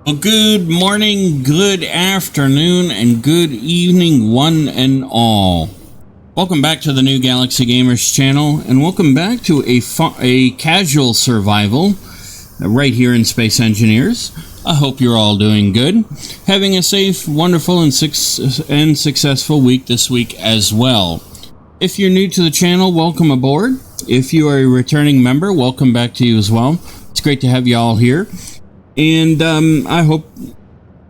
Well, good morning, good afternoon, and good evening, one and all. Welcome back to the New Galaxy Gamers channel, and welcome back to a casual survival right here in Space Engineers. I hope you're all doing good, having a safe, wonderful, and successful week this week as well. If you're new to the channel, welcome aboard. If you are a returning member, welcome back to you as well. It's great to have you all here. And I hope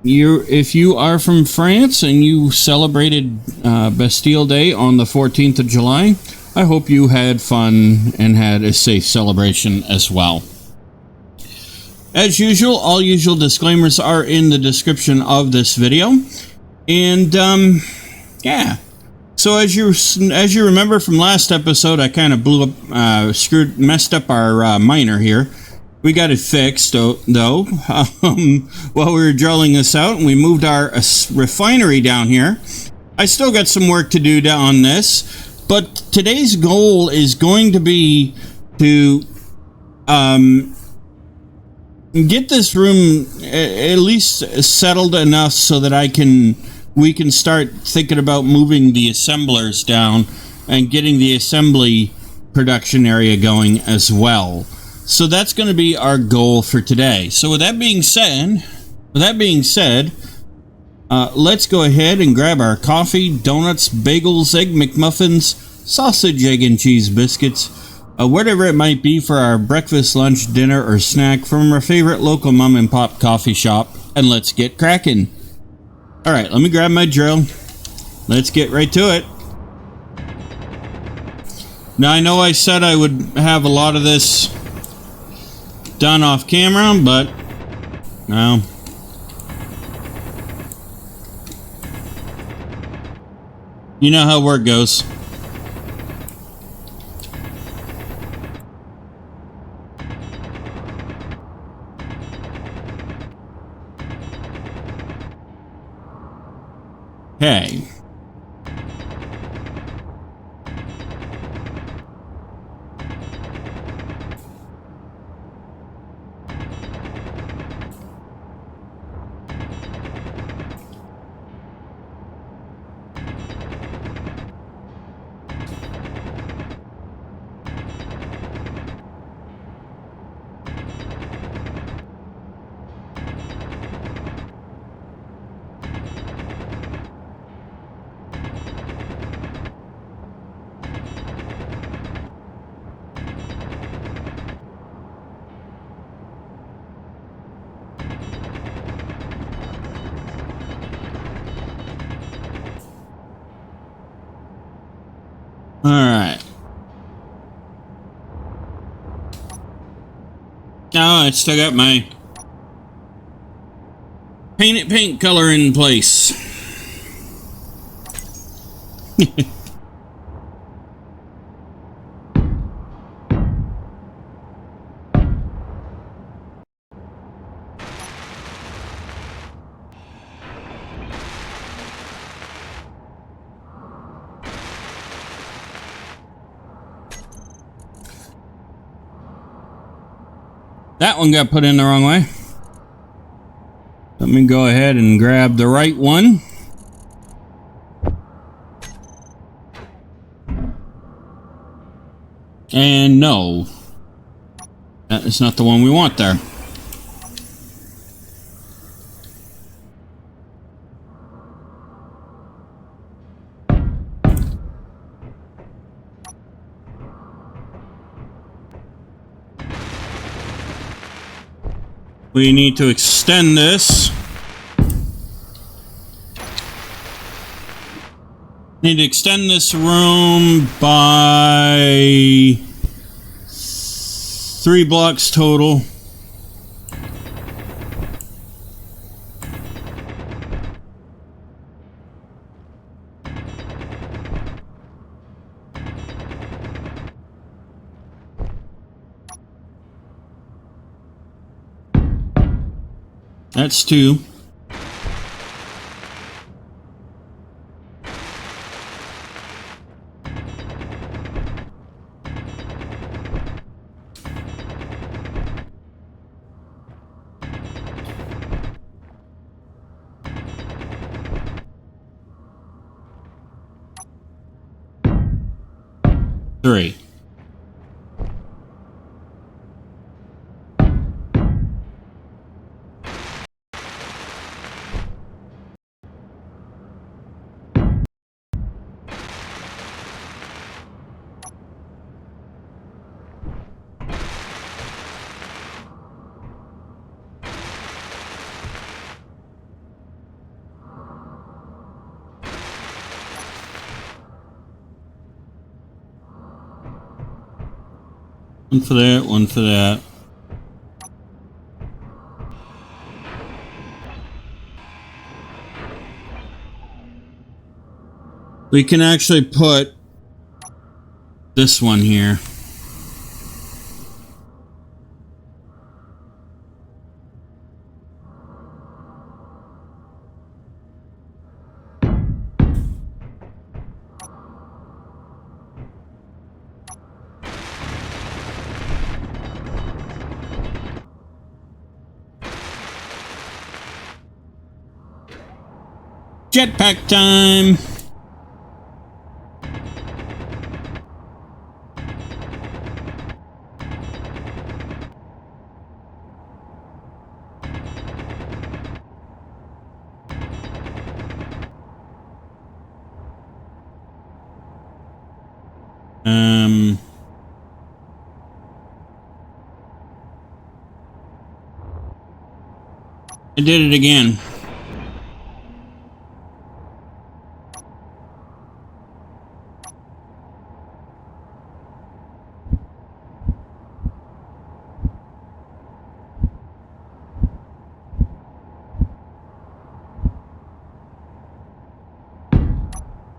if you are from France and you celebrated Bastille Day on the 14th of July, I hope you had fun and had a safe celebration as well. As usual, all usual disclaimers are in the description of this video. And yeah. So as you remember from last episode, I kind of messed up our miner here. We got it fixed, though, while we were drilling this out, and we moved our refinery down here. I still got some work to do on this, but today's goal is going to be to get this room at least settled enough so that we can start thinking about moving the assemblers down and getting the assembly production area going as well. So that's going to be our goal for today. So with that being said, let's go ahead and grab our coffee, donuts, bagels, egg McMuffins, sausage, egg, and cheese biscuits, whatever it might be for our breakfast, lunch, dinner, or snack from our favorite local mom and pop coffee shop, and let's get cracking. All right, let me grab my drill. Let's get right to it. Now, I know I said I would have a lot of this done off camera, but no. You know how work goes. Okay. Alright. Oh, I still got my paint color in place. That one got put in the wrong way. Let me go ahead and grab the right one. And no, that is not the one we want there. We need to extend this. Need to extend this room by 3 blocks total. That's 2. 3. One for that, one for that. We can actually put this one here. Jetpack time! I did it again.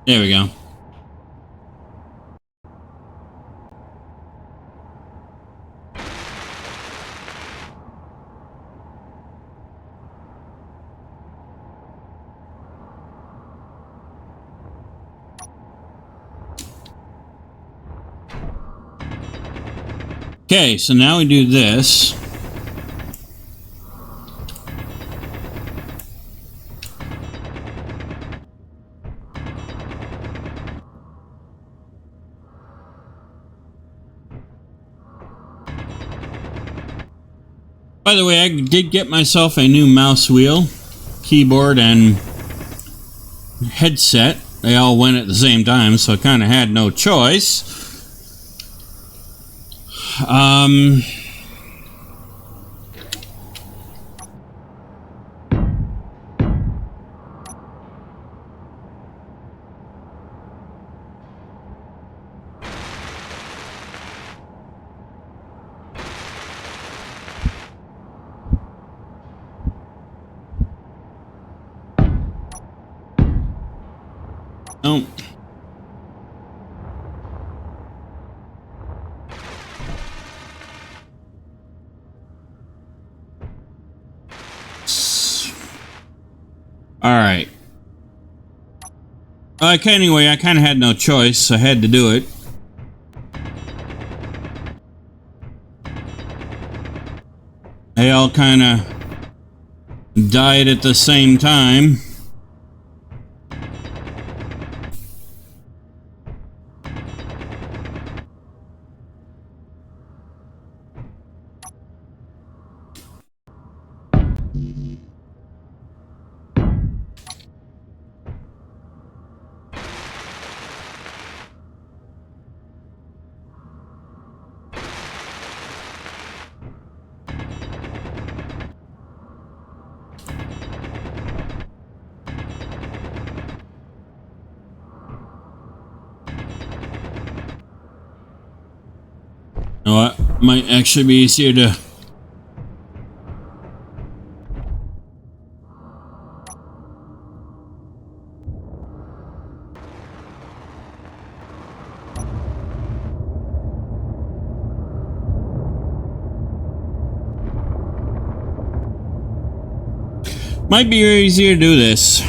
There we go. Okay, so now we do this. By the way, I did get myself a new mouse wheel, keyboard, and headset. They all went at the same time, so I kind of had no choice. Oh. Alright. Anyway, I kind of had no choice. I had to do it. They all kind of died at the same time. You know what? Might actually be easier to... Might be easier to do this.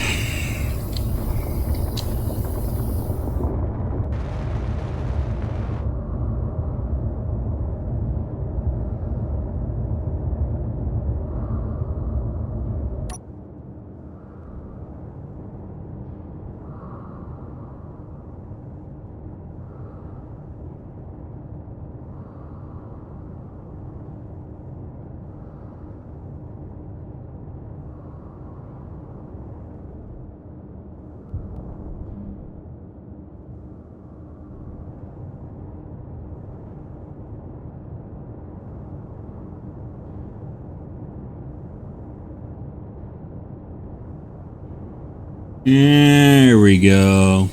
There we go.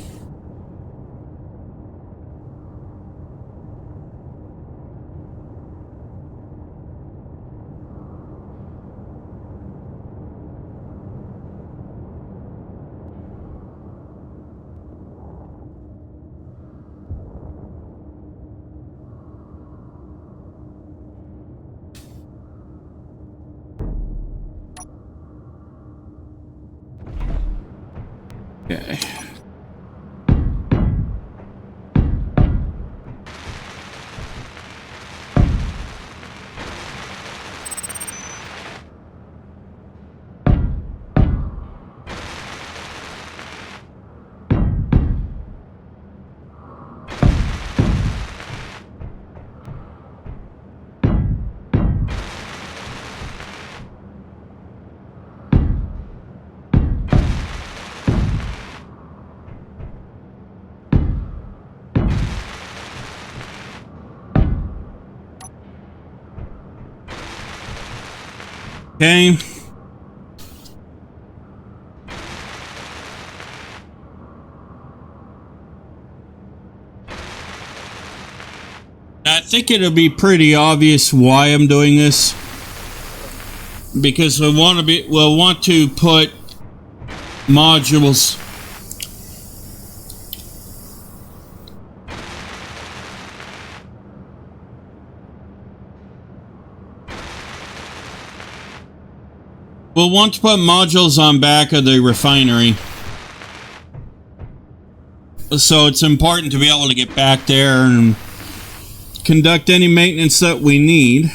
Okay. Okay. I think it'll be pretty obvious why I'm doing this. Because we'll want to put modules. We'll want to put modules on back of the refinery. So it's important to be able to get back there and conduct any maintenance that we need.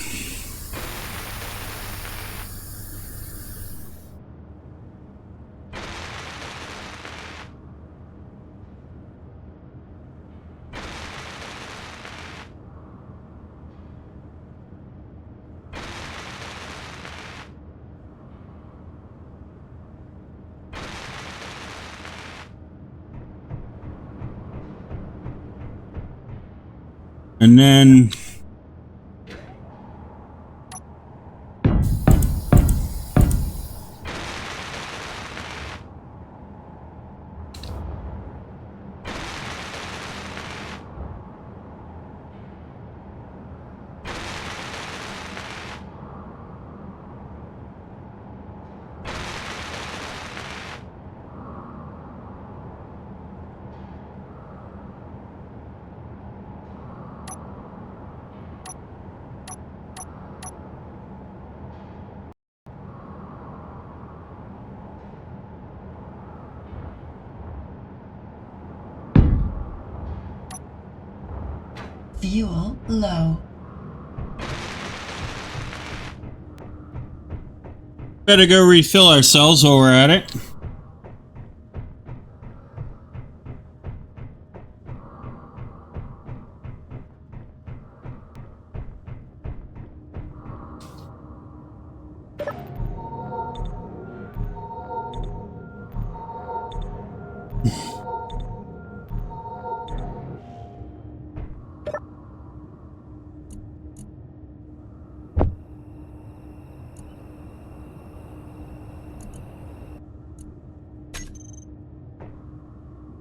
And then Fuel low. better go refill ourselves while we're at it.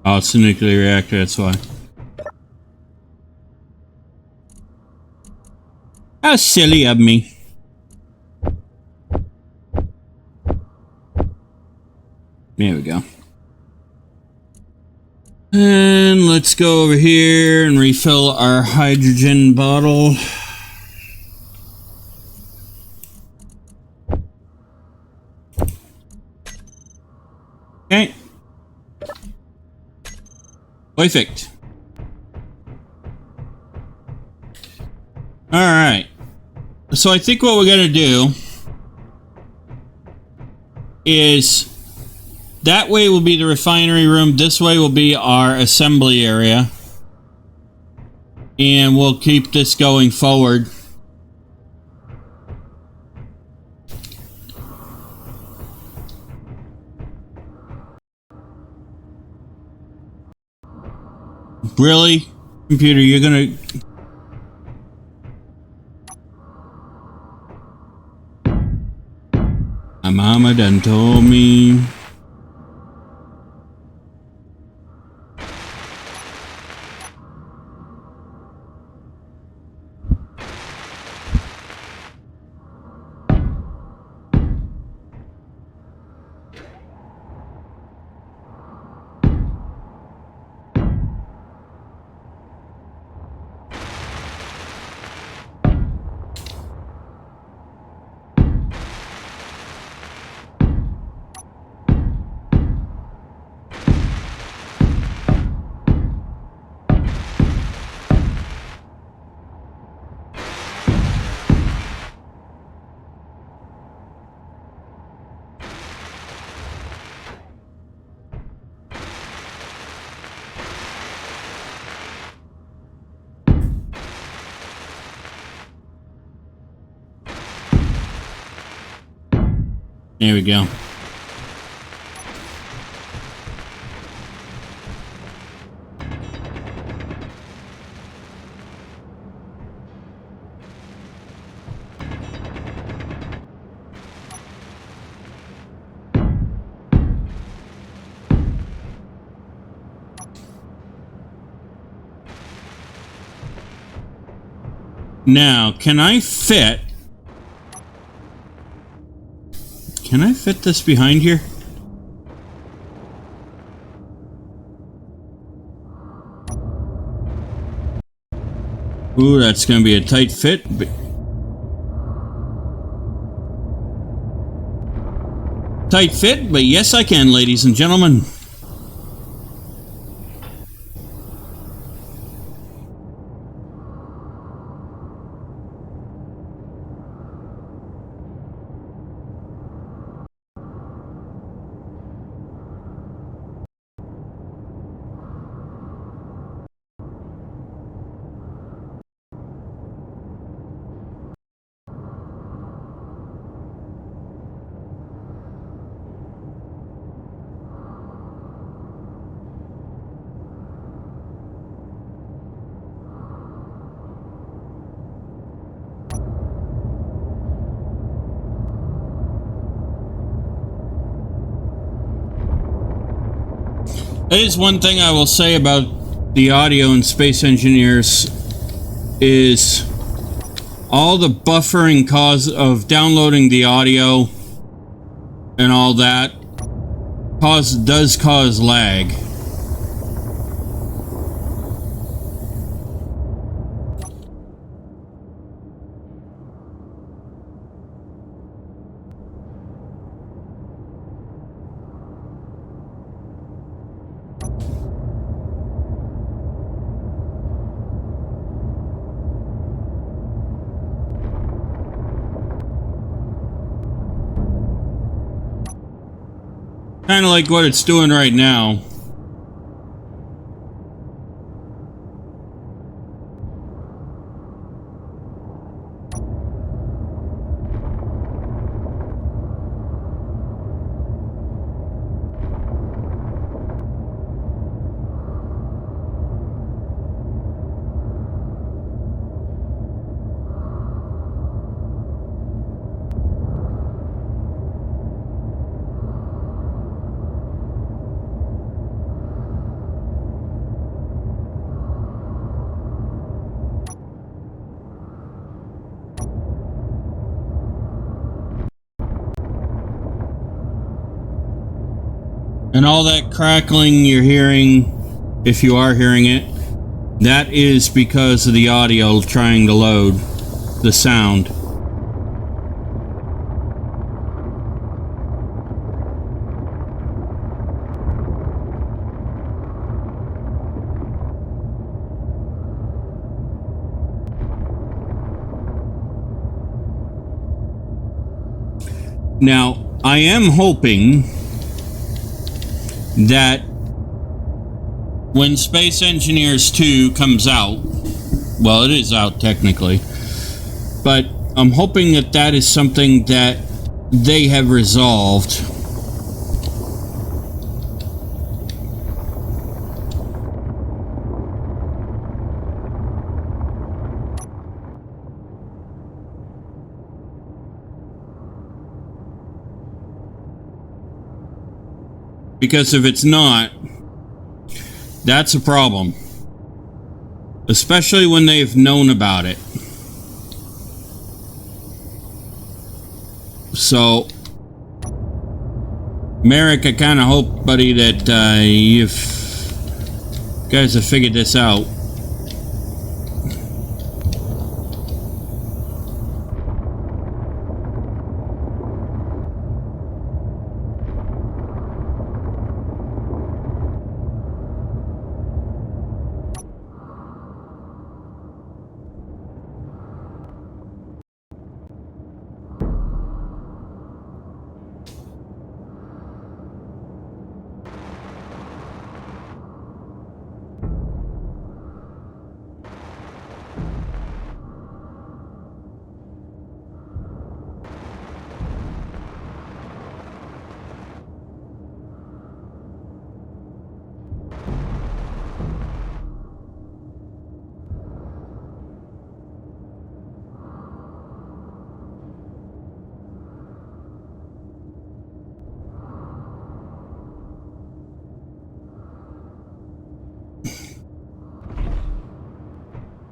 Oh, it's a nuclear reactor, that's why. How silly of me. There we go. And let's go over here and refill our hydrogen bottle. Okay. Perfect. Alright. So I think what we're going to do is that way will be the refinery room. This way will be our assembly area. And we'll keep this going forward. Really? Computer, you're gonna... My mama done told me... There we go. Now, can I fit this behind here? Ooh, that's going to be a tight fit. Tight fit, but yes I can, ladies and gentlemen. That is one thing I will say about the audio in Space Engineers is all the buffering cause of downloading the audio and all that does cause lag. Kind of like what it's doing right now. And all that crackling you're hearing, if you are hearing it, that is because of the audio trying to load the sound. Now, I am hoping that when Space Engineers 2 comes out, well, it is out technically, but I'm hoping that that is something that they have resolved. Because if it's not, that's a problem. Especially when they've known about it. So, Merrick, I kind of hope, buddy, that you guys have figured this out.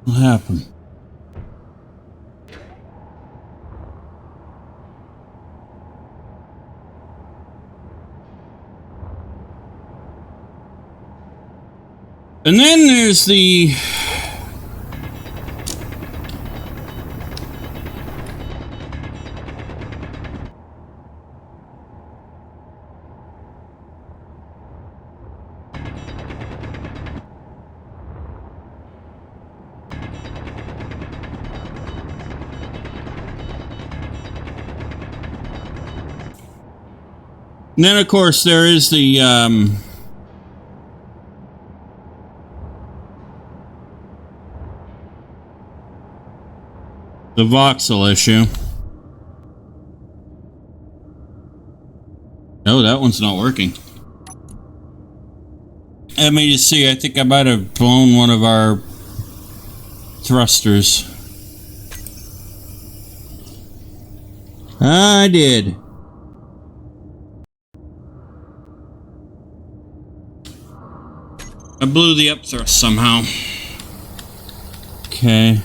What happened? And then there's the... And then, of course, there is the voxel issue. Oh, that one's not working. Let me just see. I think I might have blown one of our thrusters. I did. I blew the up thrust somehow. Okay.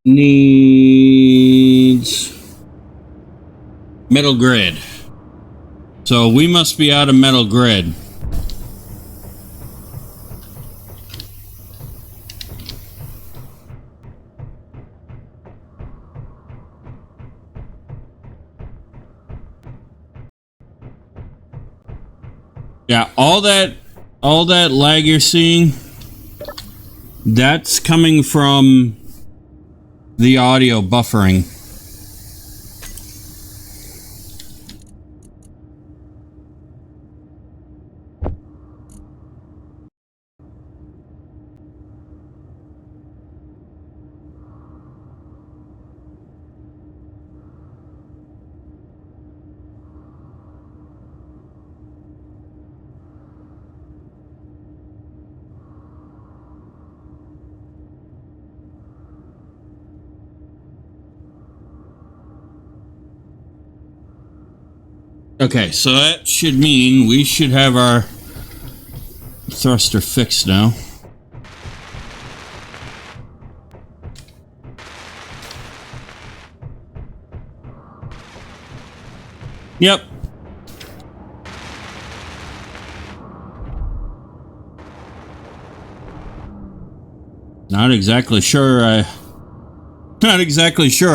Needs metal grid. So we must be out of metal grid. Yeah, all that lag you're seeing, that's coming from the audio buffering. Okay, so that should mean we should have our thruster fixed now. Yep. Not exactly sure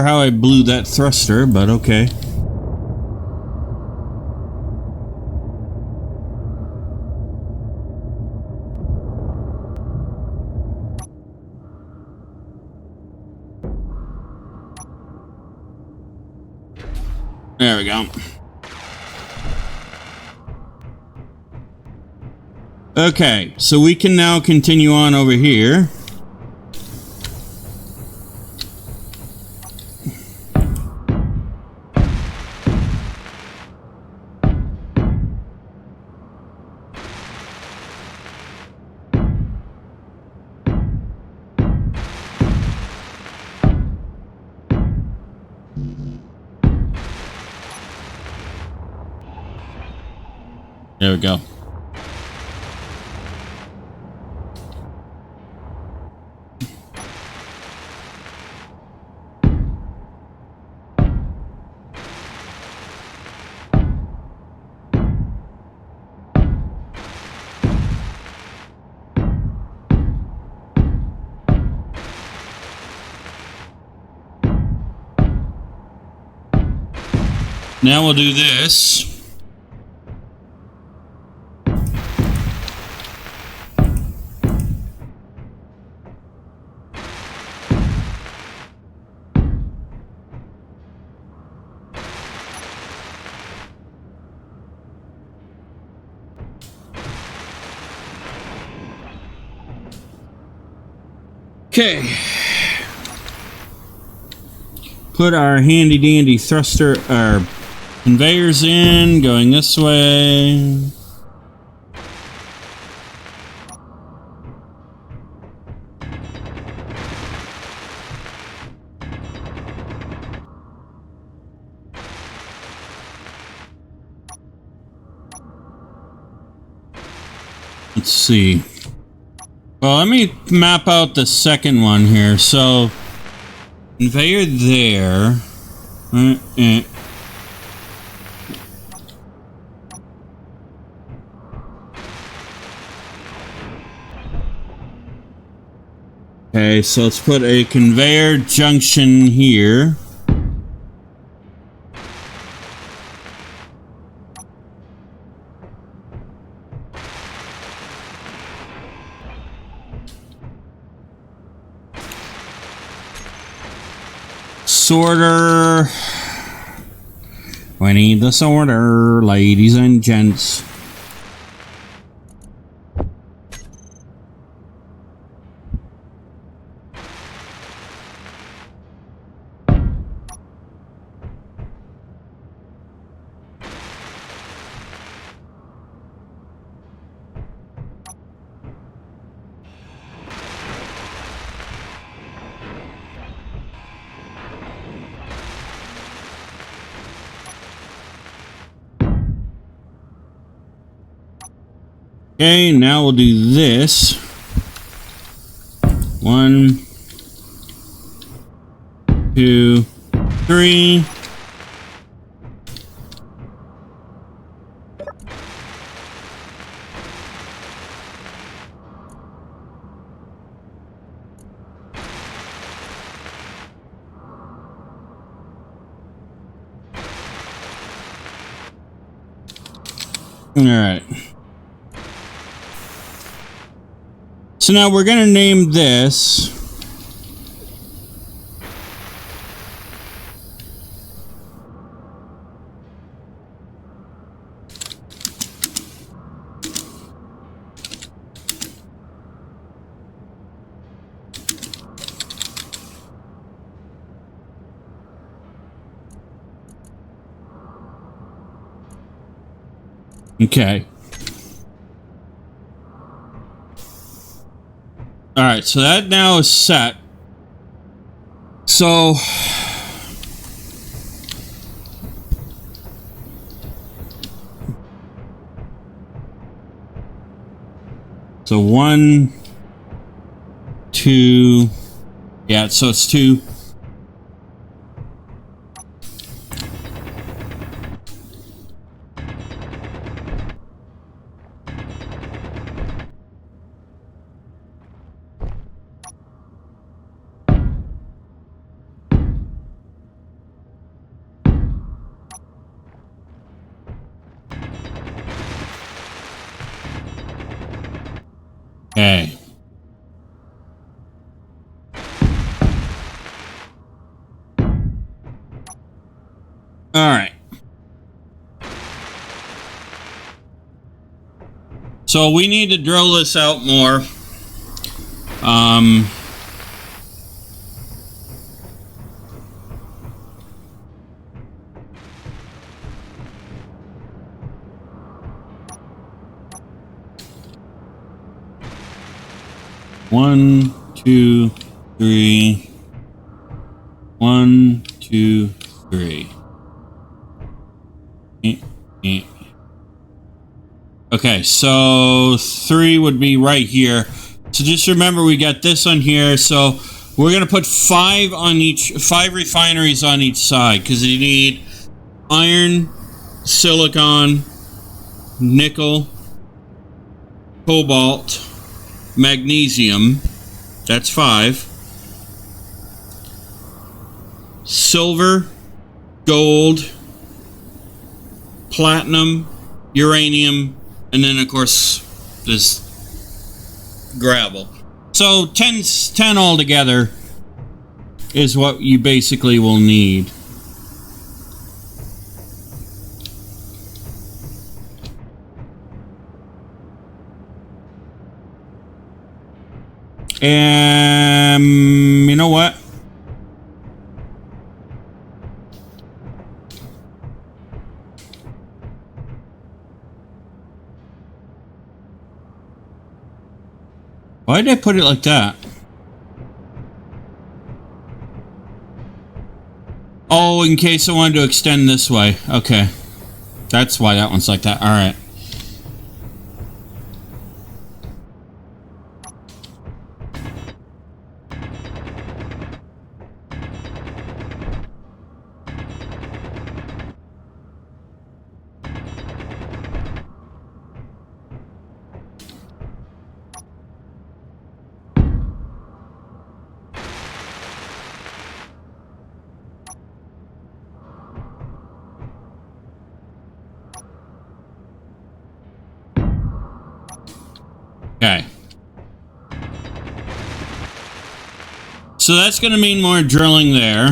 how I blew that thruster, but okay. There we go. Okay, so we can now continue on over here. There we go. Now we'll do this. Okay. Put our handy dandy thruster, our conveyors in, going this way. Let's see. Well, let me map out the second one here. So, conveyor there. Okay, so let's put a conveyor junction here. Sorter. We need the sorter, ladies and gents. Okay, now we'll do this. 1, 2, 3. All right. So now we're going to name this okay. All right, so that now is set. So so 1, 2, yeah, so it's 2. Okay. All right. So we need to drill this out more. One, 2, 3. 1, 2, 3. Okay, so 3 would be right here. So just remember we got this on here. So we're gonna put 5 on each, 5 refineries on each side, because you need iron, silicon, nickel, cobalt, magnesium. That's 5. Silver, gold, platinum, uranium, and then of course this gravel. So 10 altogether is what you basically will need. You know what? Why did I put it like that? Oh, in case I wanted to extend this way. Okay. That's why that one's like that. All right. Okay. So that's going to mean more drilling there.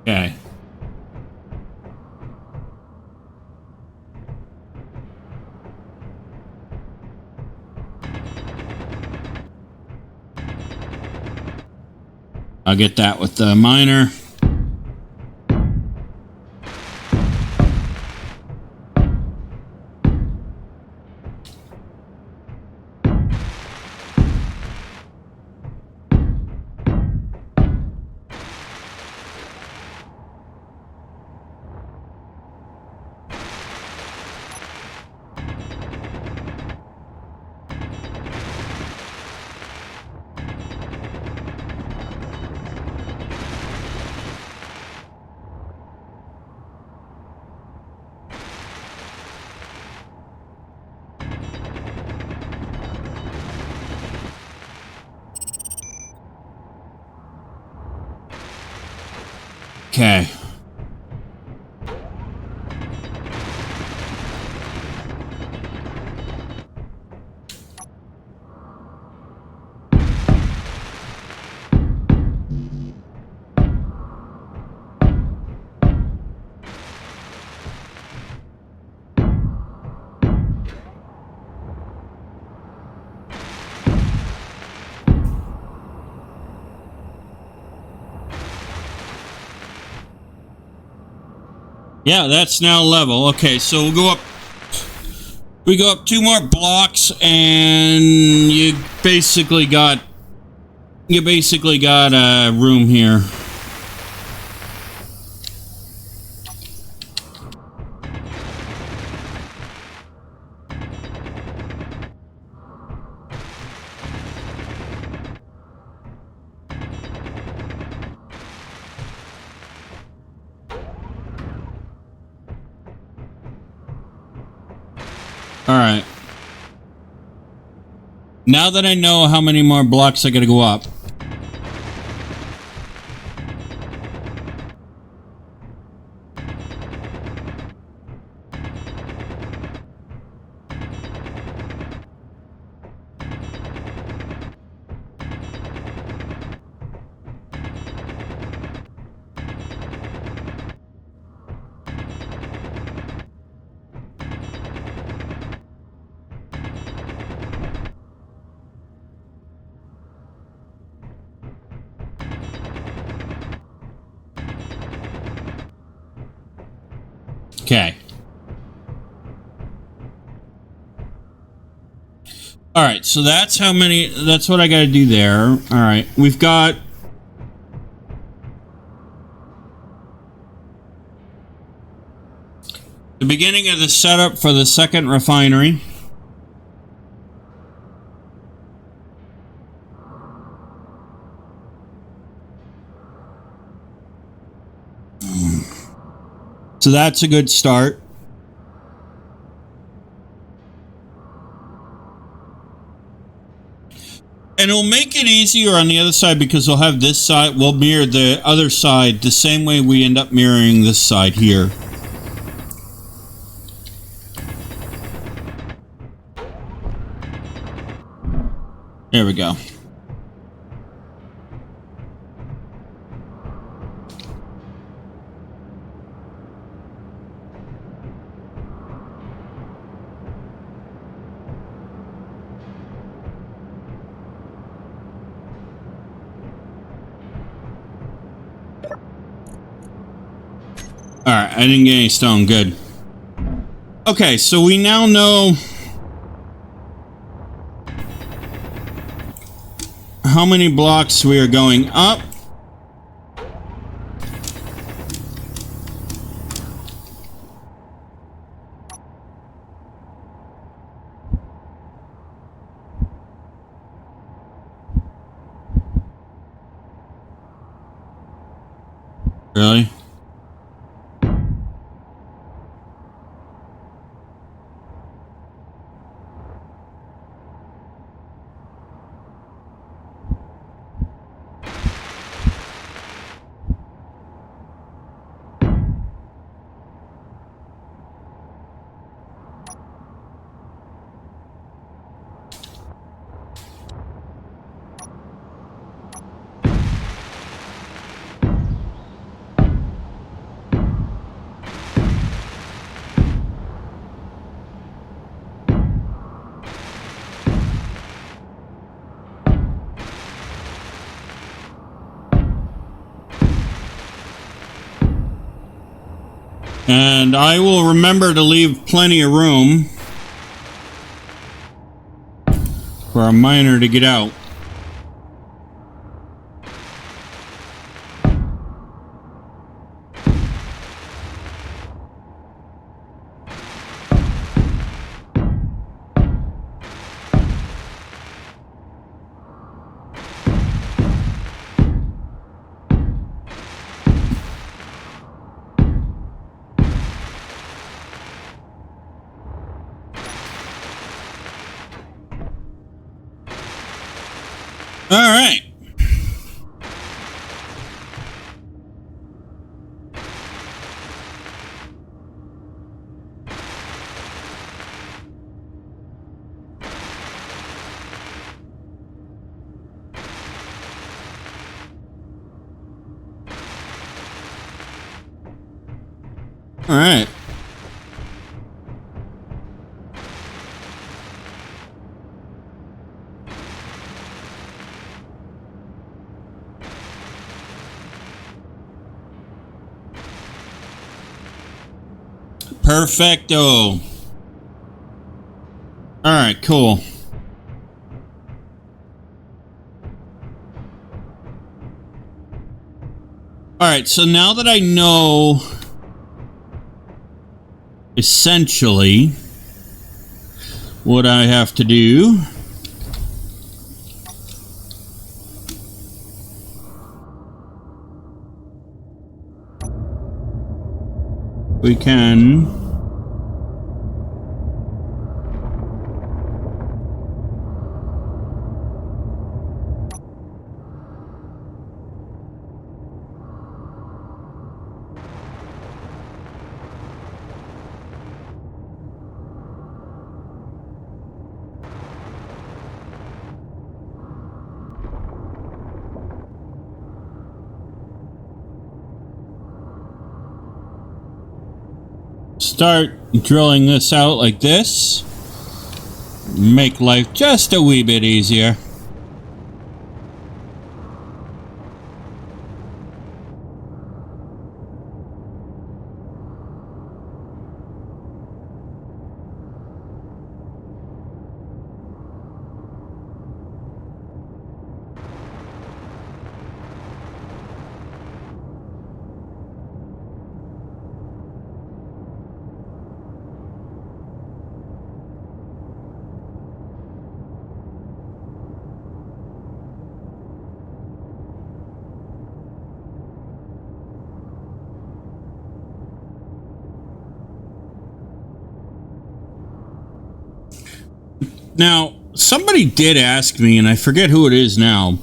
Okay. I'll get that with the miner. Okay. Yeah, that's now level. Okay, so we'll go up. We go up 2 more blocks, and you basically got a room here. All right. Now that I know how many more blocks I gotta go up. Okay. All right, so that's how many. That's what I got to do there. All right, we've got. The beginning of the setup for the second refinery. So that's a good start. And it'll make it easier on the other side because we'll have this side, we'll mirror the other side the same way we end up mirroring this side here. There we go. Alright, I didn't get any stone. Good. Okay, so we now know how many blocks we are going up. Really? And I will remember to leave plenty of room for a miner to get out. All right. All right. Perfecto. All right, cool. All right, so now that I know essentially what I have to do, we can start drilling this out like this. Make life just a wee bit easier. Now, somebody did ask me, and I forget who it is now.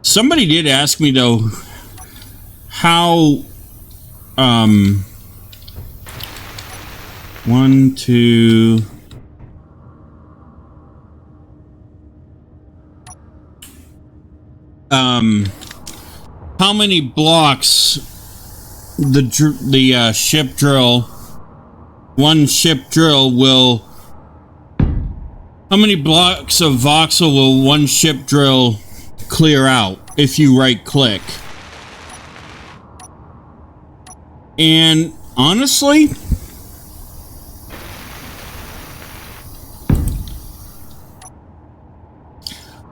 Somebody did ask me, though, how, one, two, how many blocks the ship drill, one ship drill will, how many blocks of voxel will one ship drill clear out if you right click? And honestly,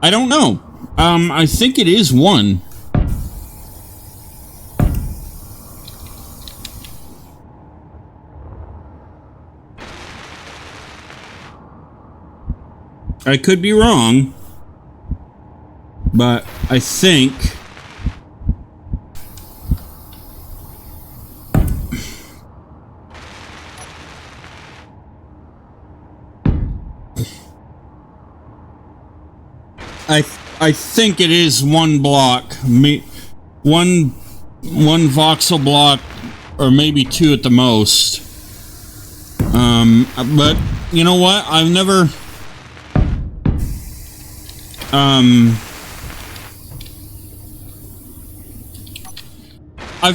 I don't know. I think it is one. I could be wrong, but I think I think it is one block, one voxel block, or maybe two at the most. But you know what? I've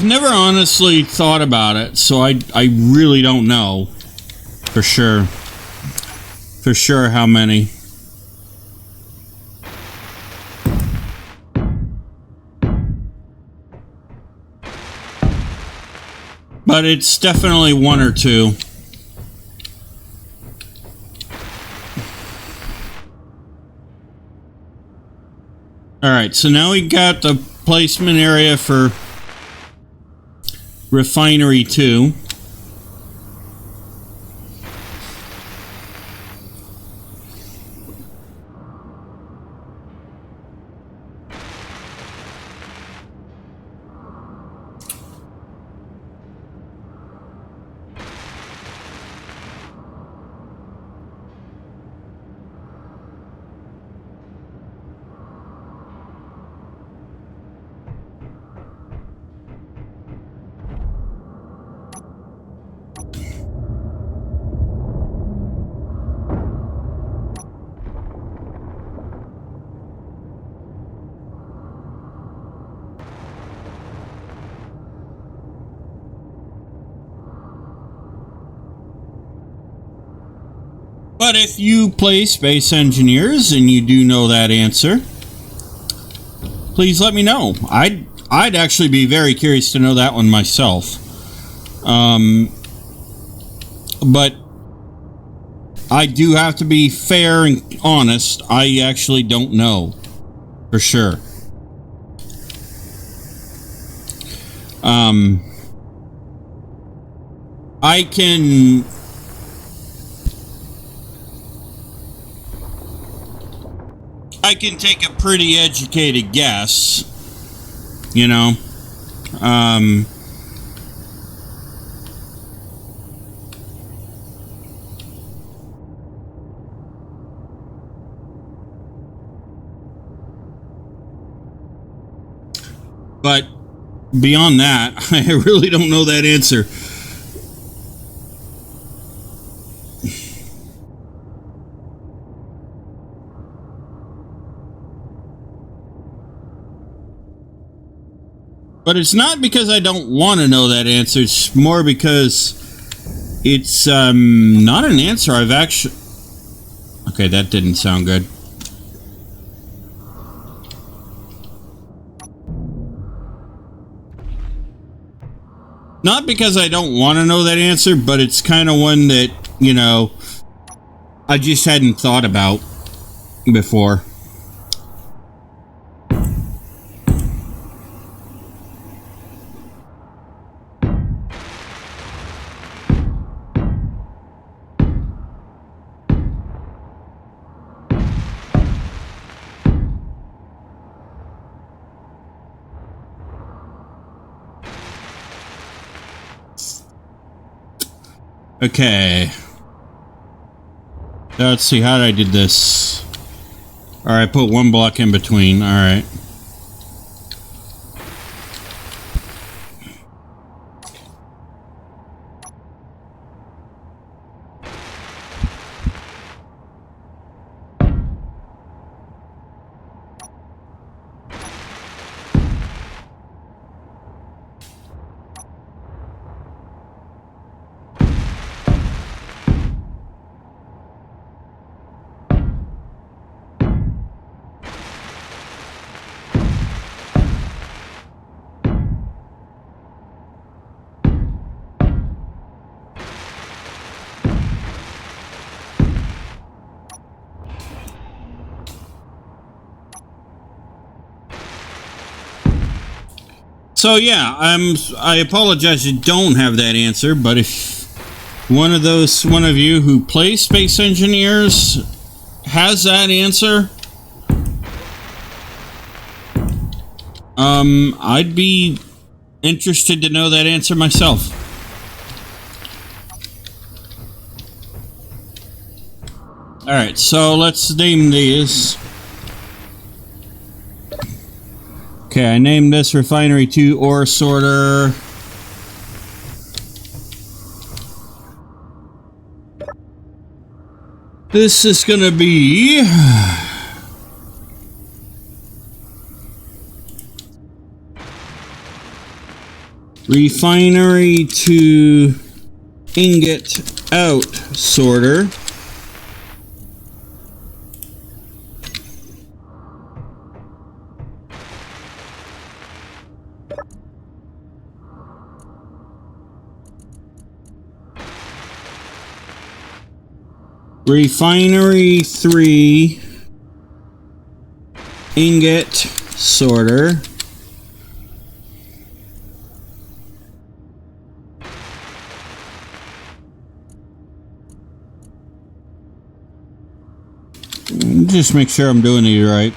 never honestly thought about it, so I really don't know for sure how many. But it's definitely one or two. Alright, so now we got the placement area for Refinery 2. But if you play Space Engineers and you do know that answer, please let me know. I'd actually be very curious to know that one myself. But I do have to be fair and honest. I actually don't know for sure. I can take a pretty educated guess, you know. But beyond that, I really don't know that answer. But it's not because I don't want to know that answer. It's more because it's not an answer I've actually... Okay, that didn't sound good. Not because I don't want to know that answer, but it's kind of one that, you know, I just hadn't thought about before. Okay. Let's see how I did this. Alright, put one block in between. Alright. So yeah, I apologize you don't have that answer, but if one of you who plays Space Engineers has that answer, I'd be interested to know that answer myself. Alright, so let's name these. Okay, I named this Refinery 2 Ore Sorter. This is gonna be Refinery 2 Ingot Out Sorter. Refinery 3 Ingot Sorter. Just make sure I'm doing it right.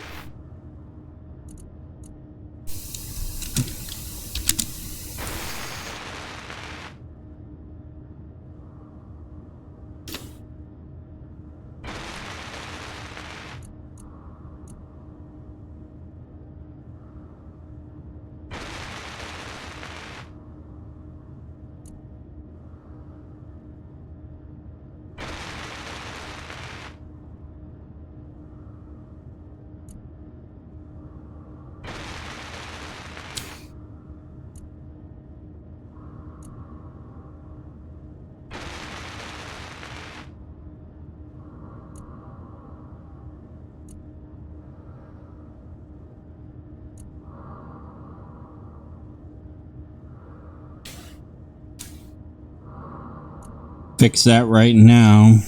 Fix that right now.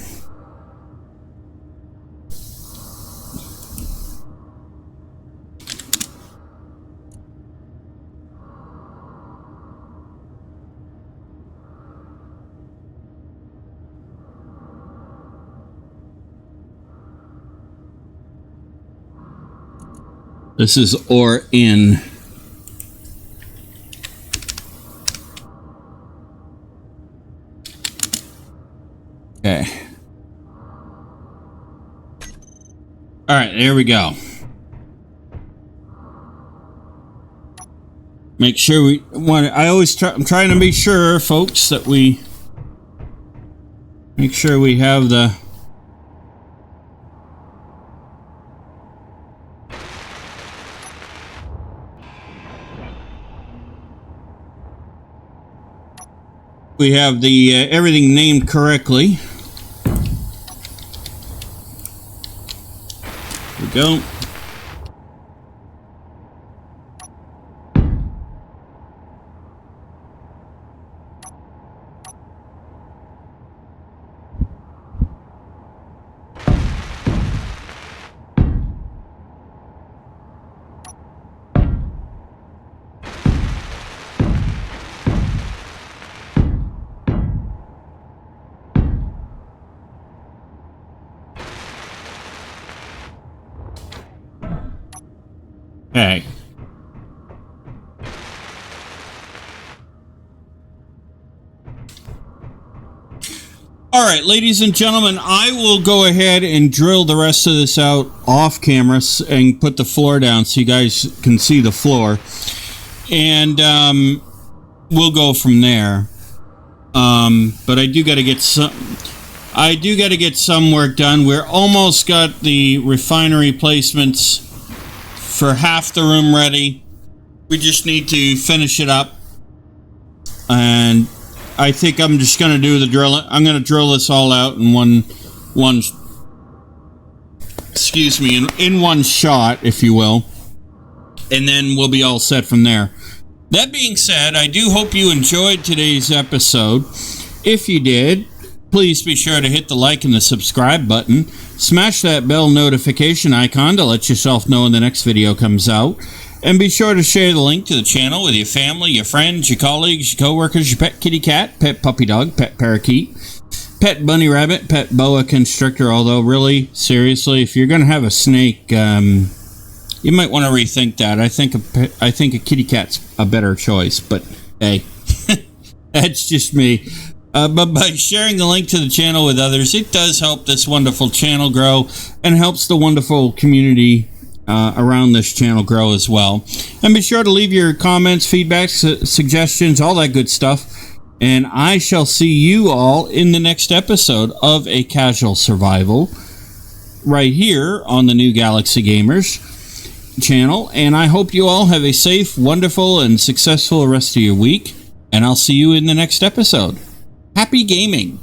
This is ore in. Okay. All right, there we go. Make sure we want. I'm trying to be sure, folks, that we make sure we have the. We have the everything named correctly. There we go. Okay. All right, ladies and gentlemen, I will go ahead and drill the rest of this out off camera and put the floor down so you guys can see the floor. And we'll go from there. But I do got to get some work done. We're almost got the refinery placements for half the room ready. We just need to finish it up. And I think I'm just going to do the drilling. I'm going to drill this all out in one shot, if you will. And then we'll be all set from there. That being said, I do hope you enjoyed today's episode. If you did, please be sure to hit the like and the subscribe button. Smash that bell notification icon to let yourself know when the next video comes out. And be sure to share the link to the channel with your family, your friends, your colleagues, your coworkers, your pet kitty cat, pet puppy dog, pet parakeet, pet bunny rabbit, pet boa constrictor. Although, really, seriously, if you're going to have a snake, you might want to rethink that. I think a kitty cat's a better choice. But hey, that's just me. But by sharing the link to the channel with others, it does help this wonderful channel grow and helps the wonderful community around this channel grow as well. And be sure to leave your comments, feedbacks, suggestions, all that good stuff. And I shall see you all in the next episode of A Casual Survival right here on the New Galaxy Gamers channel. And I hope you all have a safe, wonderful, and successful rest of your week. And I'll see you in the next episode. Happy gaming!